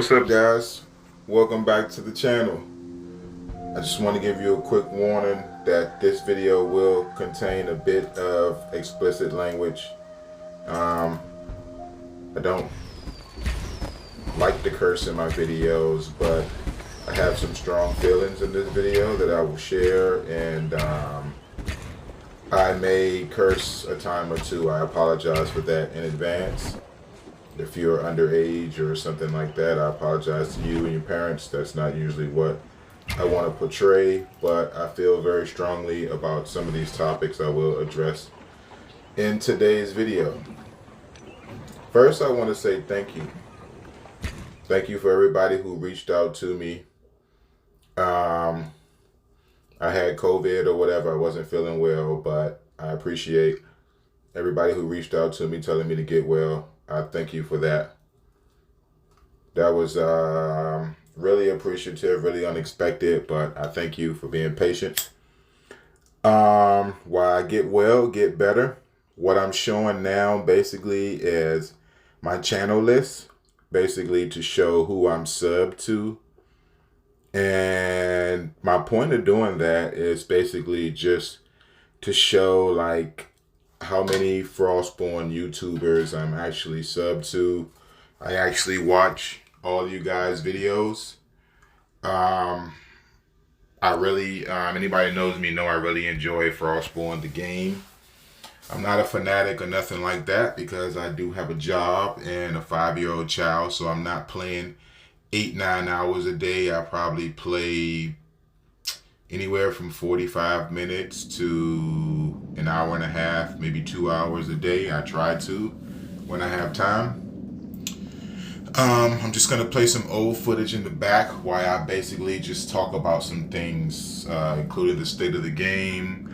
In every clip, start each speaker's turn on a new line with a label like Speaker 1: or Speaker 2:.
Speaker 1: What's up, guys? Welcome back to the channel. I just want to give you a quick warning that this video will contain a bit of explicit language. I don't like to curse in my videos, but I have some strong feelings in this video that I will share, and I may curse a time or two. I apologize for that in advance. If you're underage or something like that, I apologize to you and your parents. That's not usually what I want to portray, but I feel very strongly about some of these topics I will address in today's video. First, I want to say thank you. Thank you for everybody who reached out to me. I had COVID or whatever. I wasn't feeling well, but I appreciate everybody who reached out to me telling me to get well. I thank you for that. That was really appreciative, really unexpected, but I thank you for being patient. While I get well, get better, what I'm showing now basically is my channel list, basically to show who I'm subbed to. And my point of doing that is basically just to show like how many Frostborn YouTubers I'm actually subbed to. I actually watch all you guys' videos. I really, anybody knows me know I really enjoy Frostborn the game. I'm not a fanatic or nothing like that because I do have a job and a 5-year-old child, so I'm not playing 8-9 hours a day. I probably play anywhere from 45 minutes to an hour and a half, maybe 2 hours a day. I try to when I have time. I'm just gonna play some old footage in the back while I basically just talk about some things, including the state of the game,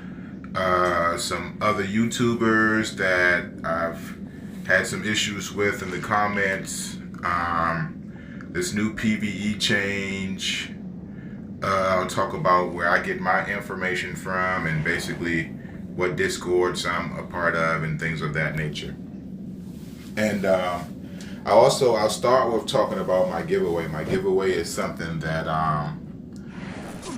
Speaker 1: some other YouTubers that I've had some issues with in the comments, this new PvE change. I'll talk about where I get my information from and basically what Discords I'm a part of and things of that nature. And I'll start with talking about my giveaway. My giveaway is something that I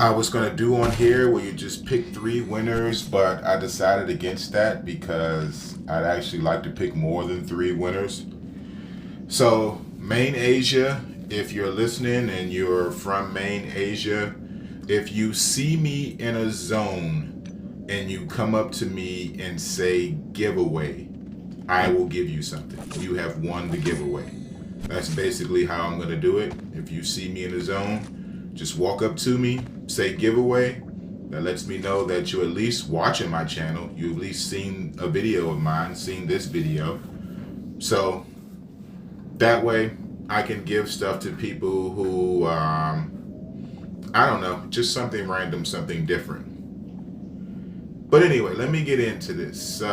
Speaker 1: was going to do on here where you just pick 3 winners, but I decided against that because I'd actually like to pick more than 3 winners. So Main Asia, if you're listening and you're from Main Asia, if you see me in a zone and you come up to me and say giveaway, I will give you something. You have won the giveaway. That's basically how I'm going to do it. If you see me in a zone, just walk up to me, say giveaway. That lets me know that you're at least watching my channel. You've at least seen a video of mine, seen this video. So that way I can give stuff to people who, I don't know, just something random, something different. But anyway, let me get into this.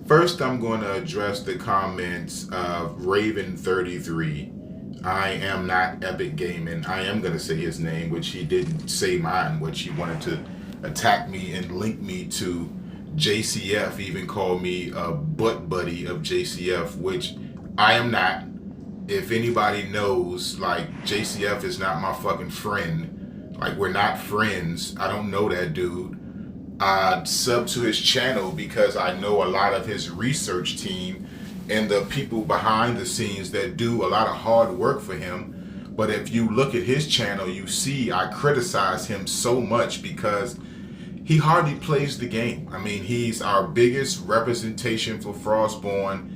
Speaker 1: First, I'm going to address the comments of Raven33. I am not Epic Gaming. I am going to say his name, which he didn't say mine, which he wanted to attack me and link me to JCF, even called me a butt buddy of JCF, which I am not. If anybody knows, like, JCF is not my fucking friend. Like, we're not friends. I don't know that dude. I sub to his channel because I know a lot of his research team and the people behind the scenes that do a lot of hard work for him. But if you look at his channel, you see I criticize him so much because he hardly plays the game. I mean, he's our biggest representation for Frostborn,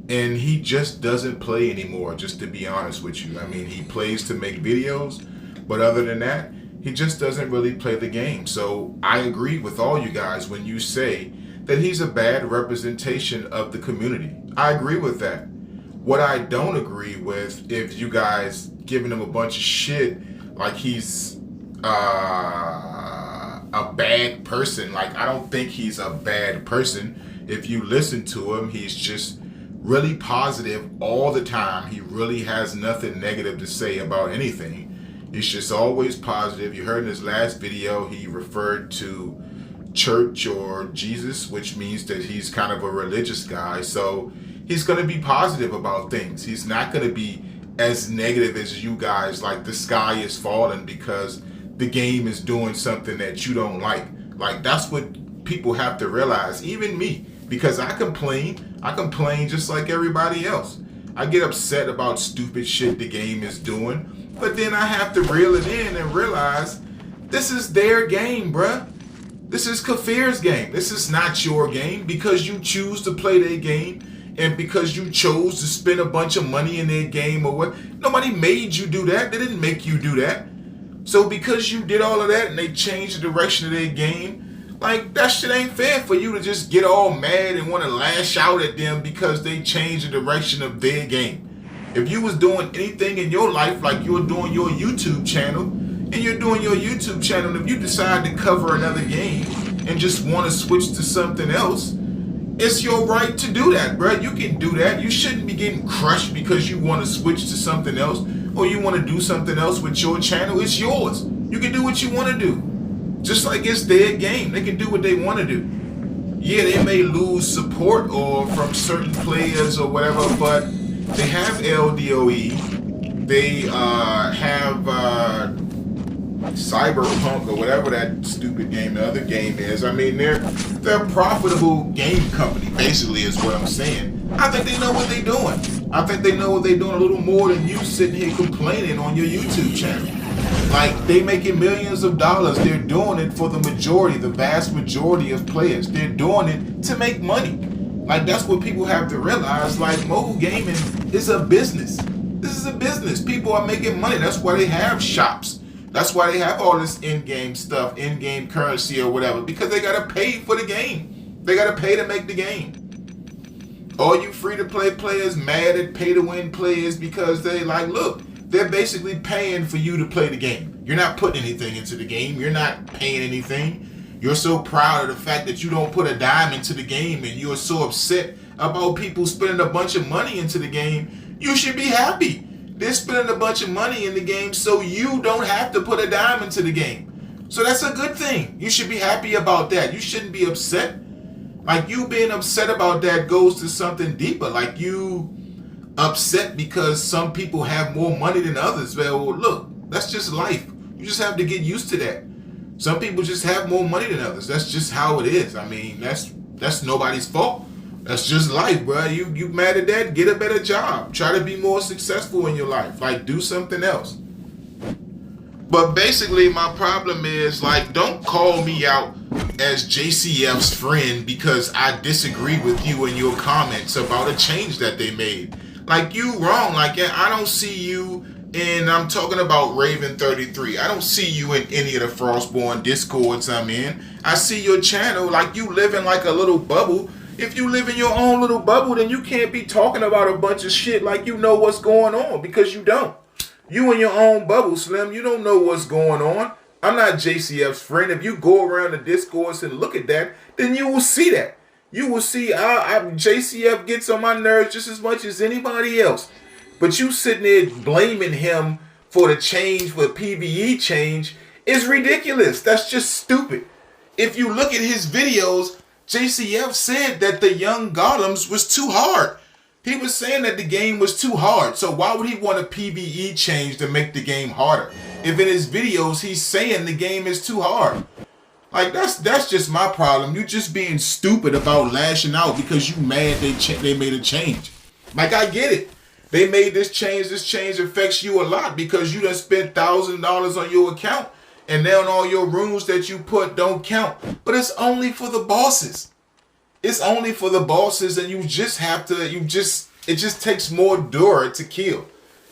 Speaker 1: and he just doesn't play anymore, just to be honest with you. I mean, he plays to make videos, but other than that, he just doesn't really play the game. So I agree with all you guys when you say that he's a bad representation of the community. I agree with that. What I don't agree with, if you guys giving him a bunch of shit, like he's a bad person. Like, I don't think he's a bad person. If you listen to him, he's just really positive all the time. He really has nothing negative to say about anything. He's just always positive. You heard in his last video, he referred to church or Jesus, which means that he's kind of a religious guy. So he's going to be positive about things. He's not going to be as negative as you guys, like the sky is falling because the game is doing something that you don't like. Like, that's what people have to realize, even me, because I complain just like everybody else. I get upset about stupid shit the game is doing, but then I have to reel it in and realize this is their game, bruh. This is Kafir's game. This is not your game because you choose to play their game and because you chose to spend a bunch of money in their game or what. Nobody made you do that. They didn't make you do that. So because you did all of that and they changed the direction of their game, like, that shit ain't fair for you to just get all mad and want to lash out at them because they changed the direction of their game. If you was doing anything in your life like you're doing your YouTube channel, and you're doing your YouTube channel, if you decide to cover another game and just want to switch to something else, it's your right to do that, bro. You can do that. You shouldn't be getting crushed because you want to switch to something else or you want to do something else with your channel. It's yours. You can do what you want to do. Just like it's their game. They can do what they want to do. Yeah, they may lose support or from certain players or whatever, but they have LDOE. They have Cyberpunk or whatever that stupid game, the other game is. I mean, they're a profitable game company, basically, is what I'm saying. I think they know what they're doing. I think they know what they're doing a little more than you sitting here complaining on your YouTube channel. Like, they making millions of dollars. They're doing it for the majority, the vast majority of players. They're doing it to make money. Like, that's what people have to realize. Like, mobile gaming is a business. This is a business. People are making money. That's why they have shops. That's why they have all this in-game stuff, in-game currency or whatever, because they got to pay for the game. They got to pay to make the game. All you free-to-play players mad at pay-to-win players because they like, look, they're basically paying for you to play the game. You're not putting anything into the game. You're not paying anything. You're so proud of the fact that you don't put a dime into the game and you're so upset about people spending a bunch of money into the game. You should be happy. They're spending a bunch of money in the game so you don't have to put a dime into the game. So that's a good thing. You should be happy about that. You shouldn't be upset. Like, you being upset about that goes to something deeper. Like, you upset because some people have more money than others. Well, look, that's just life. You just have to get used to that. Some people just have more money than others. That's just how it is. I mean, that's nobody's fault. That's just life, bro. You mad at that? Get a better job. Try to be more successful in your life. Like, do something else. But basically, my problem is, like, don't call me out as JCF's friend because I disagree with you in your comments about a change that they made. Like, you wrong. Like, I don't see you in, I'm talking about Raven33. I don't see you in any of the Frostborn Discords I'm in. I see your channel. Like, you live in like a little bubble. If you live in your own little bubble, then you can't be talking about a bunch of shit like you know what's going on, because you don't. You in your own bubble, Slim. You don't know what's going on. I'm not JCF's friend. If you go around the discourse and look at that, then you will see that. You will see JCF gets on my nerves just as much as anybody else. But you sitting there blaming him for the change, for PvE change, is ridiculous. That's just stupid. If you look at his videos, JCF said that the young golems was too hard. He was saying that the game was too hard. So why would he want a PvE change to make the game harder? If in his videos he's saying the game is too hard. Like, that's just my problem. You just being stupid about lashing out because you mad they made a change. Like, I get it. They made this change. This change affects you a lot because you done spent $1,000 on your account. And now all your rooms that you put don't count. But it's only for the bosses. It's only for the bosses, and you just have to, it just takes more Dura to kill.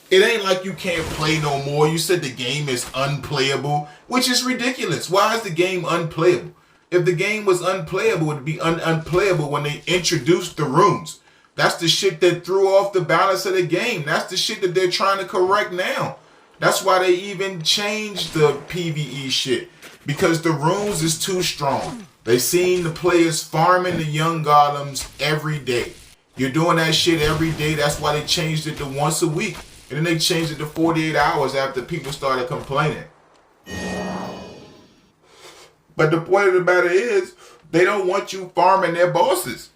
Speaker 1: It ain't like you can't play no more. You said the game is unplayable, which is ridiculous. Why is the game unplayable? If the game was unplayable, it would be unplayable when they introduced the rooms. That's the shit that threw off the balance of the game. That's the shit that they're trying to correct now. That's why they even changed the PvE shit, because the runes is too strong. They seen the players farming the young golems every day. You're doing that shit every day. That's why they changed it to once a week. And then they changed it to 48 hours after people started complaining. But the point of the matter is, they don't want you farming their bosses.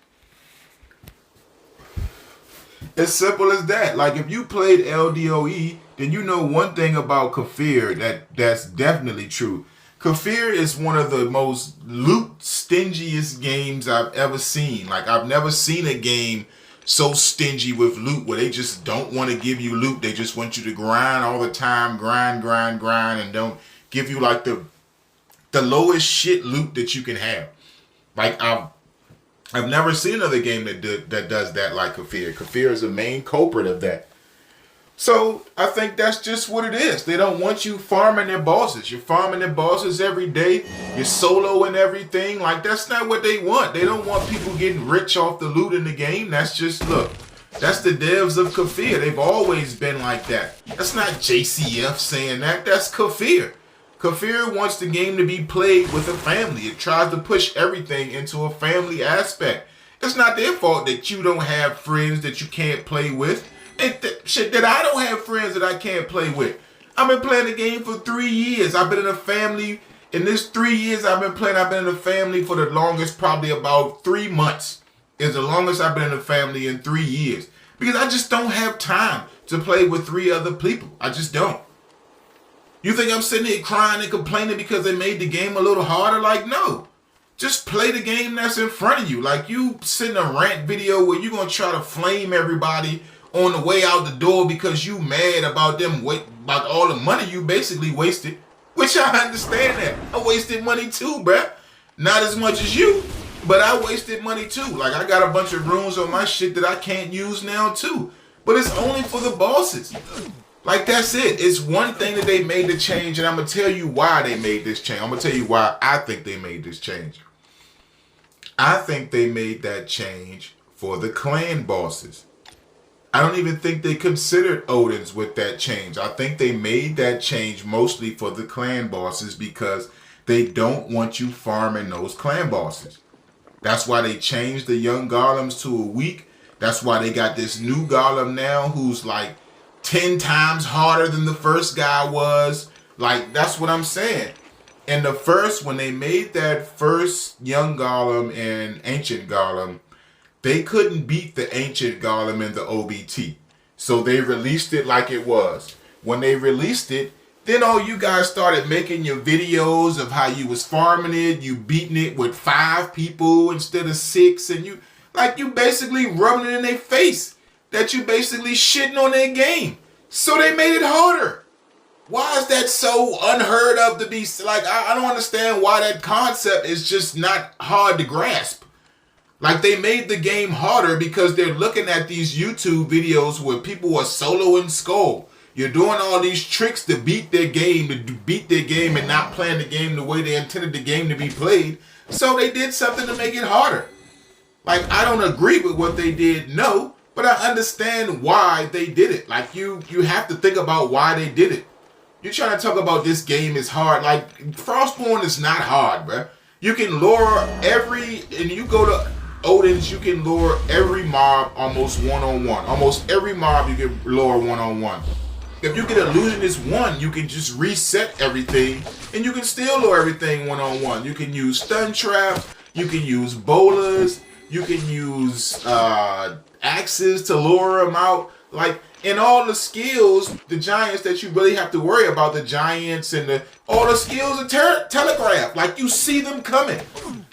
Speaker 1: As simple as that. Like if you played LDOE, then you know one thing about Kafir that's definitely true. Kafir is one of the most loot stingiest games I've ever seen. Like I've never seen a game so stingy with loot where they just don't want to give you loot. They just want you to grind all the time, grind, and don't give you like the lowest shit loot that you can have. Like I've never seen another game that does that like Kafir. Kafir is the main culprit of that. So I think that's just what it is. They don't want you farming their bosses. You're farming their bosses every day. You're soloing everything. Like that's not what they want. They don't want people getting rich off the loot in the game. That's just, look, that's the devs of Kafir. They've always been like that. That's not JCF saying that. That's Kafir. Kafir wants the game to be played with a family. It tries to push everything into a family aspect. It's not their fault that you don't have friends that you can't play with. And shit, that I don't have friends that I can't play with. I've been playing the game for 3 years. I've been in a family. In this 3 years I've been playing, I've been in a family for the longest, probably about 3 months. Is the longest I've been in a family in 3 years. Because I just don't have time to play with 3 other people. I just don't. You think I'm sitting here crying and complaining because they made the game a little harder? Like, no. Just play the game that's in front of you. Like, you sitting a rant video where you're going to try to flame everybody on the way out the door because you mad about them, about all the money you basically wasted. Which I understand that. I wasted money too, bruh. Not as much as you, but I wasted money too. Like, I got a bunch of runes on my shit that I can't use now too. But it's only for the bosses. Like, that's it. It's one thing that they made the change, and I'm going to tell you why they made this change. I'm going to tell you why I think they made this change. I think they made that change for the clan bosses. I don't even think they considered Odin's with that change. I think they made that change mostly for the clan bosses because they don't want you farming those clan bosses. That's why they changed the young golems to a week. That's why they got this new golem now who's like 10 times harder than the first guy was. Like, that's what I'm saying. And the first, when they made that first young golem and ancient golem, they couldn't beat the ancient golem in the OBT. So they released it like it was. When they released it, then all you guys started making your videos of how you was farming it, you beating it with 5 people instead of 6, and you basically rubbing it in their face that you basically shitting on their game. So they made it harder. Why is that so unheard of to be, like, I don't understand why that concept is just not hard to grasp. Like, they made the game harder because they're looking at these YouTube videos where people are soloing Skull. You're doing all these tricks to beat their game, and not playing the game the way they intended the game to be played. So they did something to make it harder. Like, I don't agree with what they did, no. But I understand why they did it. Like, you have to think about why they did it. You're trying to talk about this game is hard. Like, Frostborn is not hard, bruh. You can lure and you go to Odin's, you can lure every mob almost one-on-one. Almost every mob you can lure one-on-one. If you get Illusionist 1, you can just reset everything, and you can still lure everything one-on-one. You can use stun trap, you can use bolas, you can use axes to lure them out. Like, in all the skills, the giants that you really have to worry about, the giants and all the skills are telegraphed. Like, you see them coming.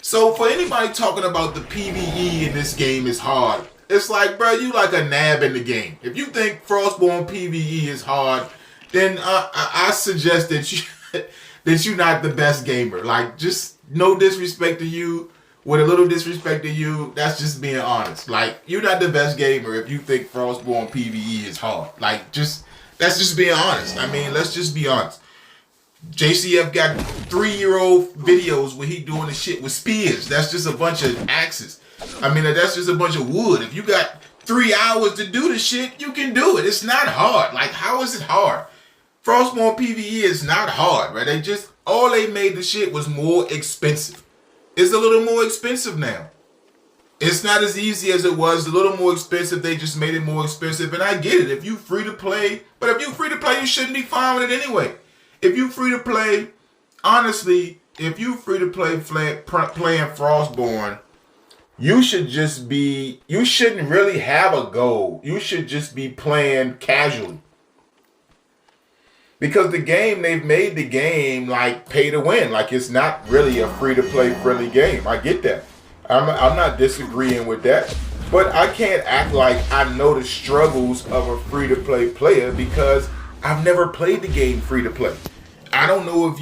Speaker 1: So for anybody talking about the PvE in this game is hard, it's like, bro, you like a nab in the game. If you think Frostborn PvE is hard, then I suggest that you're not the best gamer. Like, just no disrespect to you. With a little disrespect to you, that's just being honest. Like, you're not the best gamer if you think Frostborn PvE is hard. Like, that's just being honest. I mean, let's just be honest. JCF got 3-year-old videos where he doing the shit with spears. That's just a bunch of axes. I mean, that's just a bunch of wood. If you got 3 hours to do the shit, you can do it. It's not hard. Like, how is it hard? Frostborn PvE is not hard, right? All they made the shit was more expensive. It's a little more expensive now. It's not as easy as it was. A little more expensive. They just made it more expensive. And I get it. If you free to play, but if you free to play, you shouldn't be farming it anyway. If you free to play, honestly, if you free to play playing Frostborn, you shouldn't really have a goal. You should just be playing casually. Because they've made the game like pay to win. Like it's not really a free to play friendly game. I get that. I'm not disagreeing with that. But I can't act like I know the struggles of a free to play player because I've never played the game free to play. I don't know if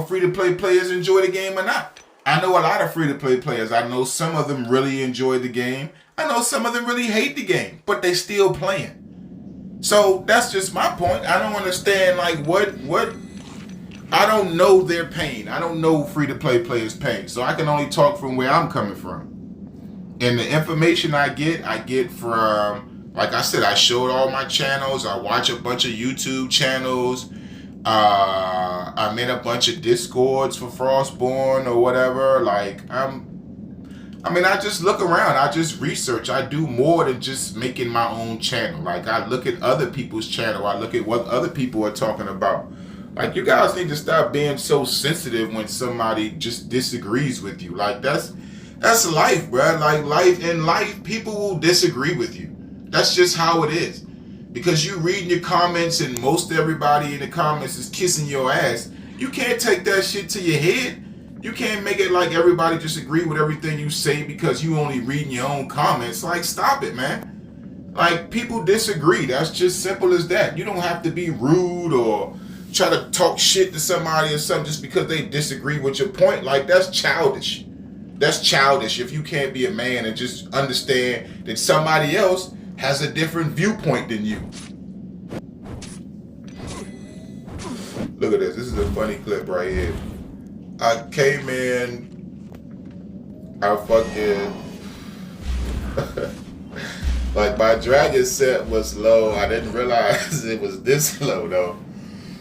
Speaker 1: free to play players enjoy the game or not. I know a lot of free to play players. I know some of them really enjoy the game. I know some of them really hate the game, but they still playing. So that's just my point. I don't understand like what I don't know their pain. I don't know free to play players' pain. So I can only talk from where I'm coming from. And the information I get from, like I said, I showed all my channels. I watch a bunch of YouTube channels. I'm in a bunch of Discords for Frostborn or whatever. I just look around. I just research. I do more than just making my own channel. Like I look at other people's channel. I look at what other people are talking about. Like you guys need to stop being so sensitive when somebody just disagrees with you. Like that's life, bro. Like life, people will disagree with you. That's just how it is. Because you reading your comments and most everybody in the comments is kissing your ass. You can't take that shit to your head. You can't make it like everybody just agree with everything you say because you only reading your own comments. Like, stop it, man. Like, people disagree. That's just simple as that. You don't have to be rude or try to talk shit to somebody or something just because they disagree with your point. Like, that's childish. That's childish if you can't be a man and just understand that somebody else has a different viewpoint than you. Look at this. This is a funny clip right here. I came in, I fucking, like my dragon set was low. I didn't realize it was this low though.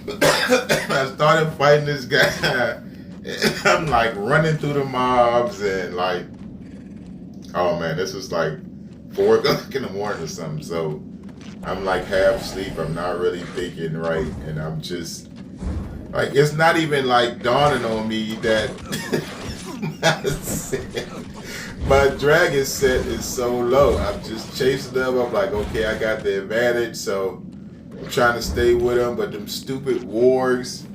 Speaker 1: I started fighting this guy. And I'm like running through the mobs and like, oh man, this was like 4 o'clock in the morning or something. So I'm like half asleep. I'm not really thinking right. And I'm just, like, it's not even like dawning on me that my dragon set is so low. I'm just chasing them. I'm like, okay, I got the advantage, so I'm trying to stay with them. But them stupid wargs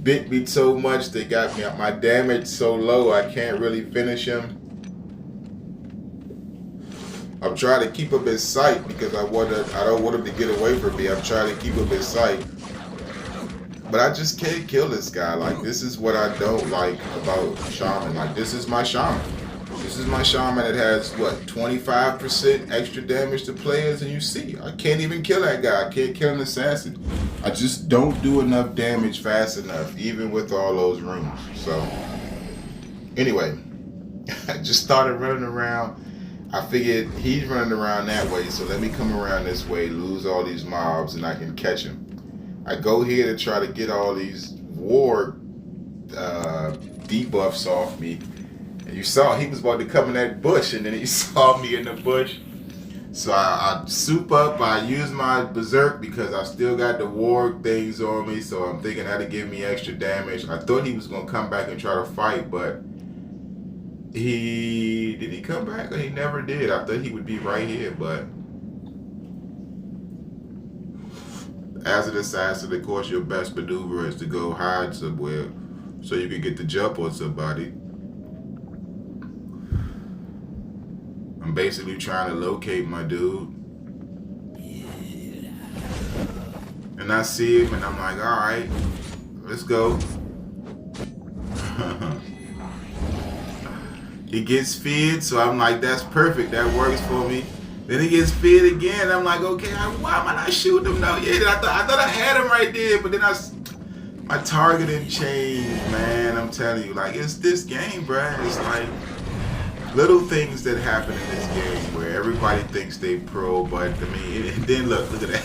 Speaker 1: bit me so much, they got me my damage so low I can't really finish him. I'm trying to keep him in sight because I don't want him to get away from me. I'm trying to keep him in sight. But I just can't kill this guy. Like, this is what I don't like about Shaman. Like, this is my Shaman. This is my Shaman that has, what, 25% extra damage to players, and you see, I can't even kill that guy. I can't kill an assassin. I just don't do enough damage fast enough, even with all those runes. So, anyway, I just started running around. I figured he's running around that way, so let me come around this way, lose all these mobs, and I can catch him. I go here to try to get all these war debuffs off me. And you saw he was about to come in that bush, and then he saw me in the bush. So I soup up, I use my berserk because I still got the war things on me, so I'm thinking that'll give me extra damage. I thought he was going to come back and try to fight, but did he come back? He never did. I thought he would be right here, but as an assassin, of course, your best maneuver is to go hide somewhere so you can get the jump on somebody. I'm basically trying to locate my dude. And I see him and I'm like, all right, let's go. He gets feared, so I'm like, that's perfect. That works for me. Then he gets feared again. I'm like, okay, why am I not shooting him now? Yeah, I thought I had him right there, but then my targeting changed, man. I'm telling you, like, it's this game, bruh. It's like little things that happen in this game where everybody thinks they pro, but I mean, and then look at that.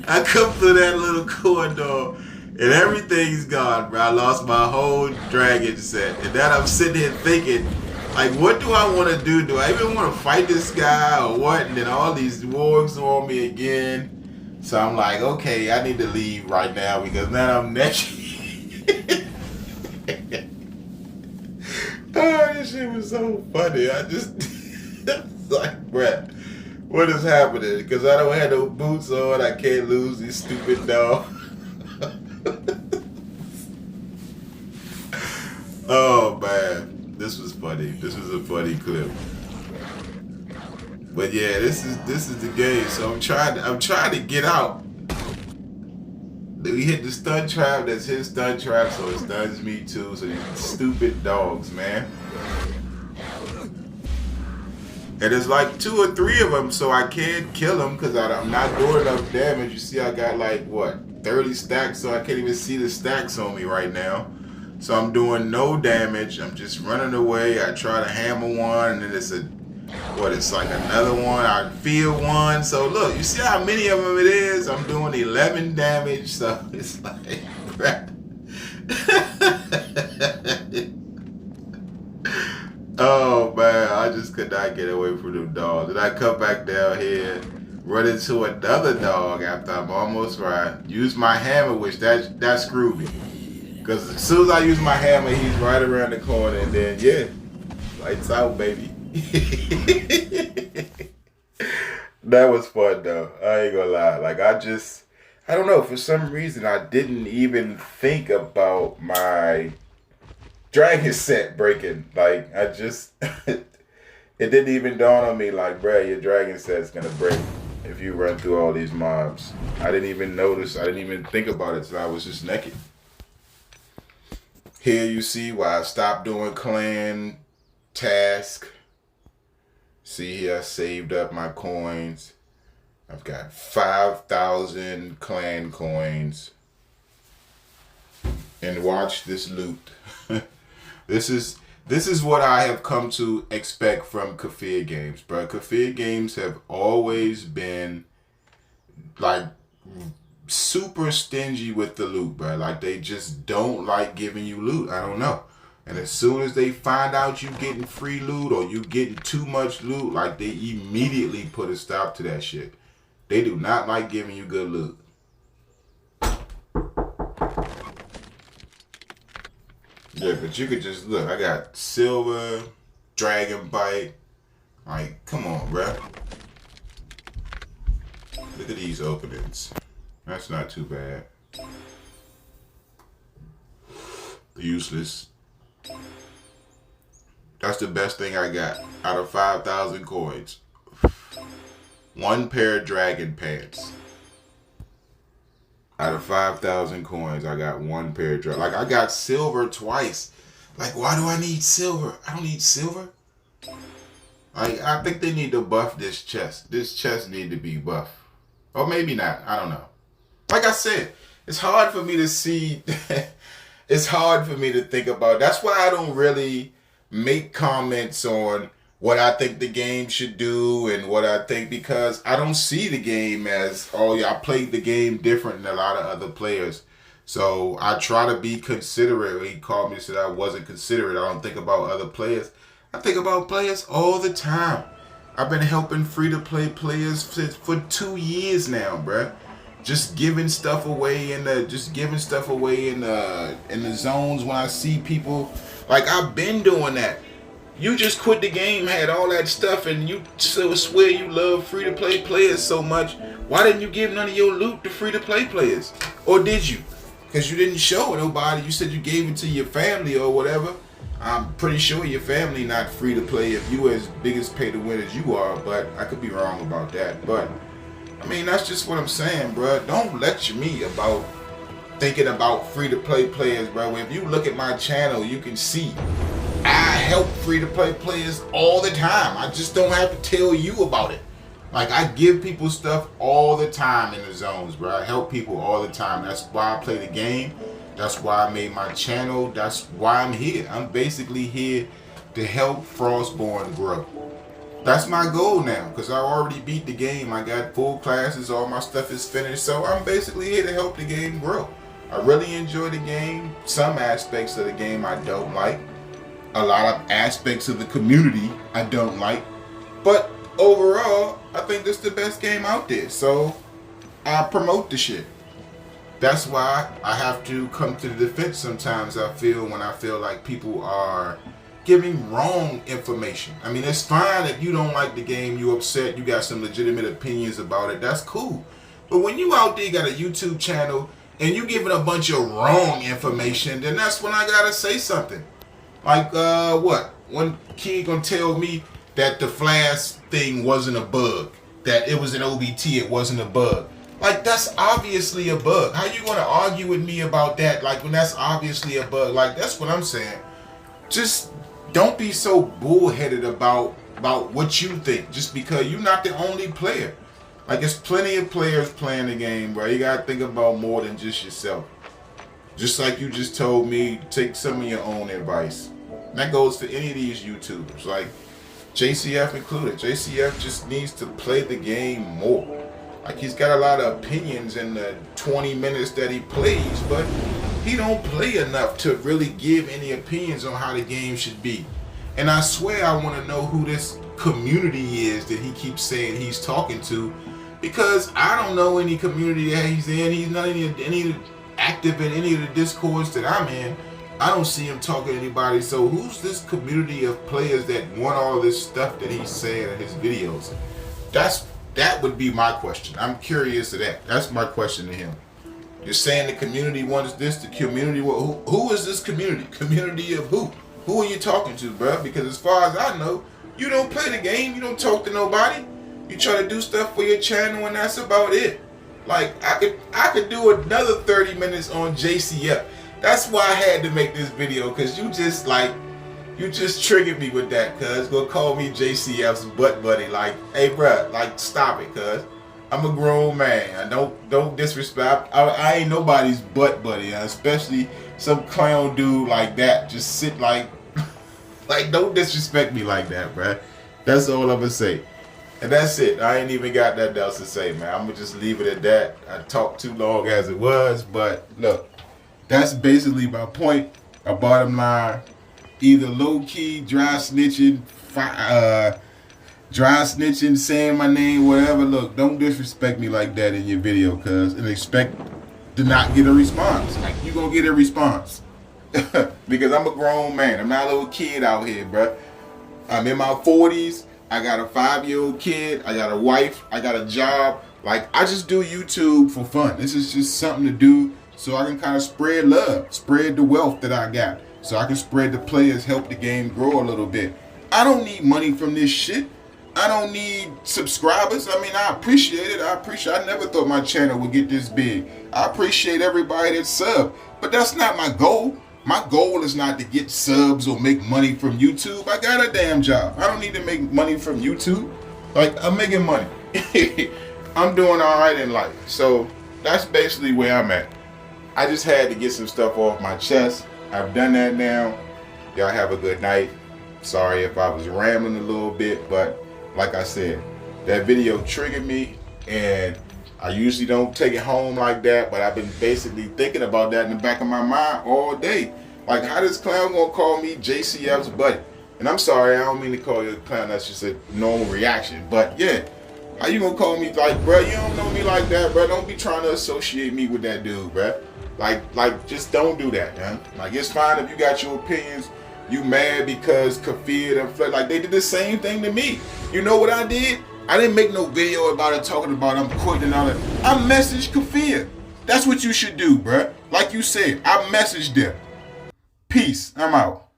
Speaker 1: I come through that little corridor and everything's gone, bro. I lost my whole dragon set, and then I'm sitting here thinking, like, what do I want to do? Do I even want to fight this guy or what? And then all these wargs on me again. So I'm like, okay, I need to leave right now because now I'm naked. Oh, this shit was so funny. I just like, bruh, what is happening? Because I don't have no boots on. I can't lose this stupid dog. Oh man, this was funny. This was a funny clip. But yeah, this is the game. So I'm trying to get out. We hit the stun trap. That's his stun trap, so it stuns me too. So these stupid dogs, man. And there's like 2 or 3 of them, so I can't kill them because I'm not doing enough damage. You see, I got like what 30 stacks, so I can't even see the stacks on me right now. So I'm doing no damage. I'm just running away. I try to hammer one, and then it's like another one. I feel one. So look, you see how many of them it is? I'm doing 11 damage. So it's like, crap. Oh man, I just could not get away from them dogs. And I come back down here, run into another dog after I'm almost right. Use my hammer, which that screwed me. Because as soon as I use my hammer, he's right around the corner, and then yeah, lights out, baby. That was fun though. I ain't gonna lie. Like I don't know, for some reason I didn't even think about my dragon set breaking. Like I just it didn't even dawn on me like, bruh, your dragon set's gonna break if you run through all these mobs. I didn't even notice, I didn't even think about it till I was just naked. Here you see why I stopped doing clan task. See here, I saved up my coins. I've got 5,000 clan coins. And watch this loot. This is what I have come to expect from Kafir games, bro. Kafir games have always been like super stingy with the loot, bro. Like they just don't like giving you loot. I don't know. And as soon as they find out you getting free loot or you getting too much loot, like they immediately put a stop to that shit. They do not like giving you good loot. Yeah, but you could just look. I got silver, dragon bite. Like, come on, bruh. Look at these openings. That's not too bad. Useless. That's the best thing I got out of 5,000 coins. 1 pair of dragon pants. Out of 5,000 coins, I got 1 pair of dragon. Like I got silver twice. Like why do I need silver? I don't need silver. Like I think they need to buff this chest. This chest need to be buffed. Or maybe not. I don't know. Like I said, it's hard for me to see. It's hard for me to think about. That's why I don't really make comments on what I think the game should do and what I think, because I don't see the game as, oh yeah, I played the game different than a lot of other players. So I try to be considerate. He called me and said I wasn't considerate. I don't think about other players. I think about players all the time. I've been helping free-to-play players for 2 years now, bruh. Just giving stuff away in the zones when I see people. Like I've been doing that. You just quit the game, had all that stuff, and you still swear you love free-to-play players so much. Why didn't you give none of your loot to free-to-play players? Or did you? Because you didn't show nobody. You said you gave it to your family or whatever. I'm pretty sure your family not free-to-play if you as big as pay-to-win as you are, but I could be wrong about that. But I mean, that's just what I'm saying, bro. Don't lecture me about thinking about free-to-play players, bro. If you look at my channel, you can see I help free-to-play players all the time. I just don't have to tell you about it. Like, I give people stuff all the time in the zones, bro. I help people all the time. That's why I play the game. That's why I made my channel. That's why I'm here. I'm basically here to help Frostborn grow. That's my goal now, because I already beat the game. I got full classes, all my stuff is finished, so I'm basically here to help the game grow. I really enjoy the game. Some aspects of the game I don't like. A lot of aspects of the community I don't like. But overall, I think this is the best game out there, so I promote the shit. That's why I have to come to the defense sometimes, I feel, when I feel like people are giving wrong information. I mean, it's fine if you don't like the game, you upset, you got some legitimate opinions about it, that's cool. But when you out there got a YouTube channel and you giving a bunch of wrong information, then that's when I gotta say something. Like, what? One kid gonna tell me that the Flash thing wasn't a bug, that it was an OBT, it wasn't a bug. Like, that's obviously a bug. How you gonna argue with me about that? Like, when that's obviously a bug. Like, that's what I'm saying. Just don't be so bullheaded about what you think, just because you're not the only player. Like, there's plenty of players playing the game, bro. You gotta think about more than just yourself. Just like you just told me, take some of your own advice. And that goes for any of these YouTubers, like JCF included. JCF just needs to play the game more. Like, he's got a lot of opinions in the 20 minutes that he plays, but he don't play enough to really give any opinions on how the game should be. And I swear I want to know who this community is that he keeps saying he's talking to, because I don't know any community that he's in. He's not any active in any of the discords that I'm in. I don't see him talking to anybody. So who's this community of players that want all this stuff that he's saying in his videos? That would be my question. I'm curious to that. That's my question to him. You're saying the community wants this, the community, who is this community? Community of who? Who are you talking to, bro? Because as far as I know, you don't play the game, you don't talk to nobody. You try to do stuff for your channel and that's about it. Like, I could do another 30 minutes on JCF. That's why I had to make this video, because you just triggered me with that, cuz. Gonna call me JCF's butt buddy. Like, hey, bruh, like, stop it, cuz. I'm a grown man. Don't disrespect. I ain't nobody's butt buddy, especially some clown dude like that. Just sit like don't disrespect me like that, bruh. That's all I'm gonna say. And that's it. I ain't even got nothing else to say, man. I'm gonna just leave it at that. I talked too long as it was, but look, that's basically my point. A bottom line. Either low-key, dry snitching, saying my name, whatever. Look, don't disrespect me like that in your video, cuz, and expect to not get a response. Like, you gonna get a response. Because I'm a grown man. I'm not a little kid out here, bruh. I'm in my 40s. I got a 5-year-old kid. I got a wife. I got a job. Like, I just do YouTube for fun. This is just something to do so I can kind of spread love, spread the wealth that I got. So I can spread the players, help the game grow a little bit. I don't need money from this shit. I don't need subscribers. I mean, I appreciate it. I never thought my channel would get this big. I appreciate everybody that sub. But that's not my goal. My goal is not to get subs or make money from YouTube. I got a damn job. I don't need to make money from YouTube. Like, I'm making money. I'm doing all right in life. So that's basically where I'm at. I just had to get some stuff off my chest. I've done that now. Y'all have a good night. Sorry if I was rambling a little bit, but like I said, that video triggered me, and I usually don't take it home like that, but I've been basically thinking about that in the back of my mind all day. Like, how this clown gonna call me JCF's buddy? And I'm sorry, I don't mean to call you a clown, that's just a normal reaction. But yeah, how you gonna call me like, bro, you don't know me like that, bro. Don't be trying to associate me with that dude, bro. Like, just don't do that, man. Like, it's fine if you got your opinions. You mad because Kafir and Fred, like, they did the same thing to me. You know what I did? I didn't make no video about it talking about I'm quitting and all that. I messaged Kafir. That's what you should do, bruh. Like you said, I messaged them. Peace. I'm out.